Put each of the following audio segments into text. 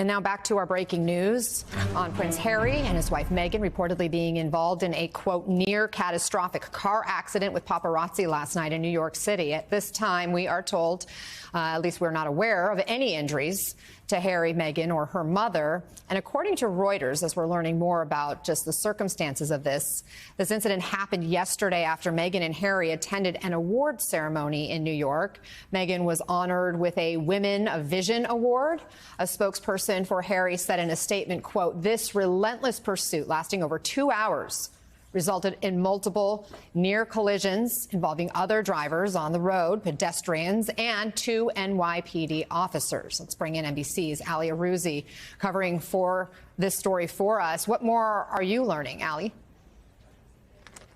And now back to our breaking news on Prince Harry and his wife Meghan reportedly being involved in a, quote, near catastrophic car accident with paparazzi last night in New York City. At this time, we are told, at least we're not aware of any injuries to Harry, Meghan, or her mother. And according to Reuters, as we're learning more about just the circumstances of this incident happened yesterday after Meghan and Harry attended an award ceremony in New York. Meghan was honored with a Women of Vision award. A spokesperson for Harry said in a statement, quote, "This relentless pursuit lasting over 2 hours resulted in multiple near collisions involving other drivers on the road, pedestrians, and 2 NYPD officers." Let's bring in NBC's Ali Arouzi covering for this story for us. What more are you learning, Ali?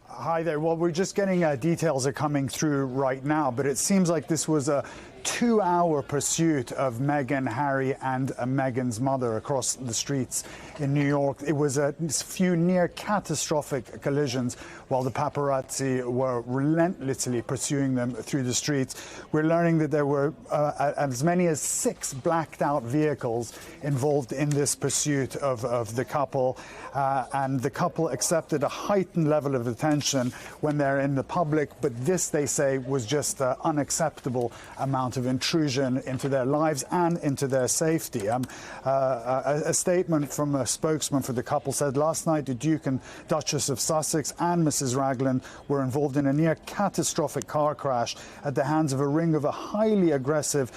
Hi there. Well, we're just getting details are coming through right now, but it seems like this was a 2-hour pursuit of Meghan, Harry, and Meghan's mother across the streets in New York. It was a few near catastrophic collisions while the paparazzi were relentlessly pursuing them through the streets. We're learning that there were as many as 6 blacked out vehicles involved in this pursuit of the couple, and the couple accepted a heightened level of attention when they're in the public, but this, they say, was just an unacceptable amount of intrusion into their lives and into their safety. A statement from a spokesman for the couple said last night the Duke and Duchess of Sussex and Mrs. Ragland were involved in a near catastrophic car crash at the hands of a ring of a highly aggressive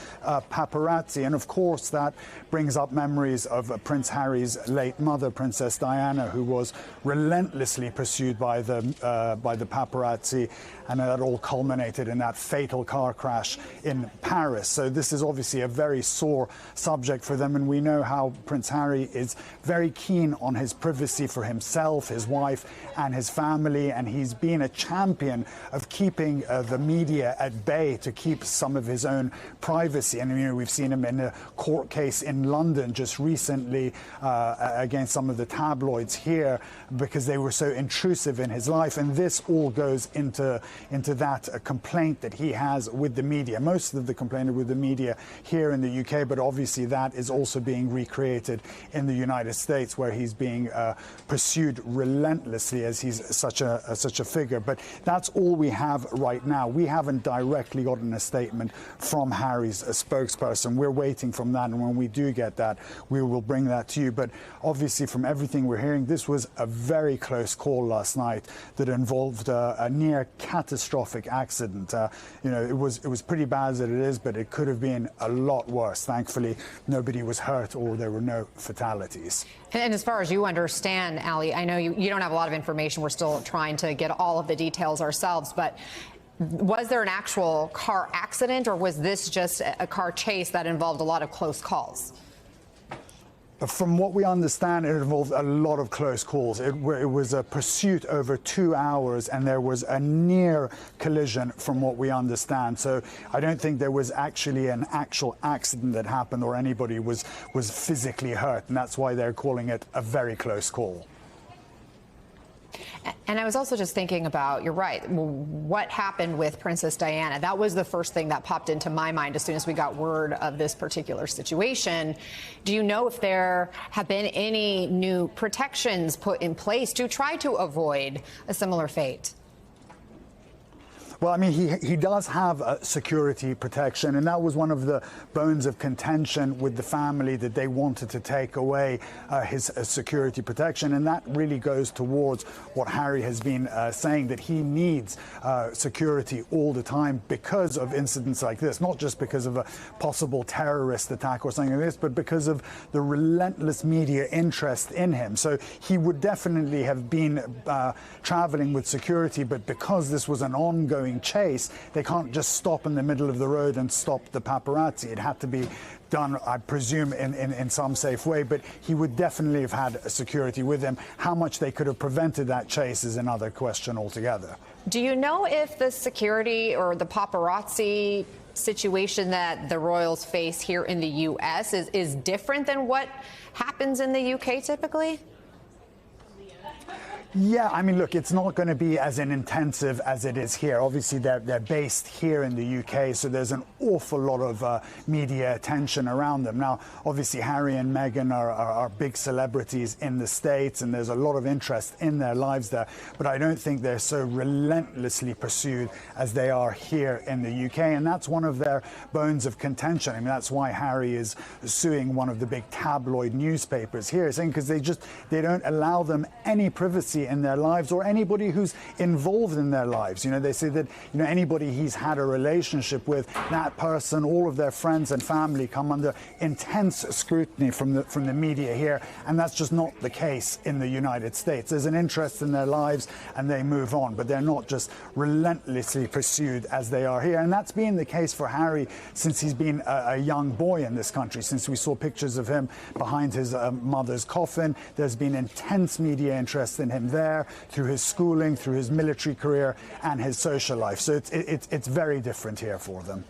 paparazzi. And of course that brings up memories of Prince Harry's late mother, Princess Diana, who was relentlessly pursued by the paparazzi, and that all culminated in that fatal car crash in Paris. So this is obviously a very sore subject for them, and we know how Prince Harry is very keen on his privacy for himself, his wife, and his family, and he's been a champion of keeping the media at bay to keep some of his own privacy. And you know, we've seen him in a court case in London just recently against some of the tabloids here because they were so intrusive in his life, and this all goes into that complaint that he has with the media. Most of the complaint with the media here in the UK, but obviously that is also being recreated in the United States, where he's being pursued relentlessly as he's such a figure. But that's all we have right now. We haven't directly gotten a statement from Harry's spokesperson. We're waiting from that, and when we do get that, we will bring that to you. But obviously, from everything we're hearing, this was a very close call last night that involved a near catastrophic accident. You know, it was pretty bad as it is, but it could have been a lot worse. Thankfully, nobody was hurt or there were no fatalities. And as far as you understand, Ali, I know you don't have a lot of information. We're still trying to get all of the details ourselves, but was there an actual car accident, or was this just a car chase that involved a lot of close calls? From what we understand, it involved a lot of close calls. It was a pursuit over 2 hours, and there was a near collision from what we understand. So I don't think there was actually an actual accident that happened or anybody was physically hurt, and that's why they're calling it a very close call. And I was also just thinking about, you're right, what happened with Princess Diana? That was the first thing that popped into my mind as soon as we got word of this particular situation. Do you know if there have been any new protections put in place to try to avoid a similar fate? Well, I mean, he does have security protection, and that was one of the bones of contention with the family, that they wanted to take away his security protection, and that really goes towards what Harry has been saying, that he needs security all the time because of incidents like this, not just because of a possible terrorist attack or something like this, but because of the relentless media interest in him. So he would definitely have been traveling with security, but because this was an ongoing chase, they can't just stop in the middle of the road and stop the paparazzi. It had to be done, I presume, in some safe way, but he would definitely have had security with him. How much they could have prevented that chase is another question altogether. Do you know if the security or the paparazzi situation that the royals face here in the U.S. is different than what happens in the UK typically? Yeah, I mean, look, it's not going to be as intensive as it is here. Obviously, they're based here in the UK, so there's an awful lot of media attention around them. Now, obviously, Harry and Meghan are big celebrities in the States, and there's a lot of interest in their lives there. But I don't think they're so relentlessly pursued as they are here in the UK, and that's one of their bones of contention. I mean, that's why Harry is suing one of the big tabloid newspapers here, saying because they don't allow them any privacy in their lives, or anybody who's involved in their lives. You know, they say that, you know, anybody he's had a relationship with, that person, all of their friends and family come under intense scrutiny from the media here, and that's just not the case in the United States. There's an interest in their lives and they move on, but they're not just relentlessly pursued as they are here. And that's been the case for Harry since he's been a young boy in this country, since we saw pictures of him behind his mother's coffin. There's been intense media interest in him there, through his schooling, through his military career and his social life. So it's very different here for them.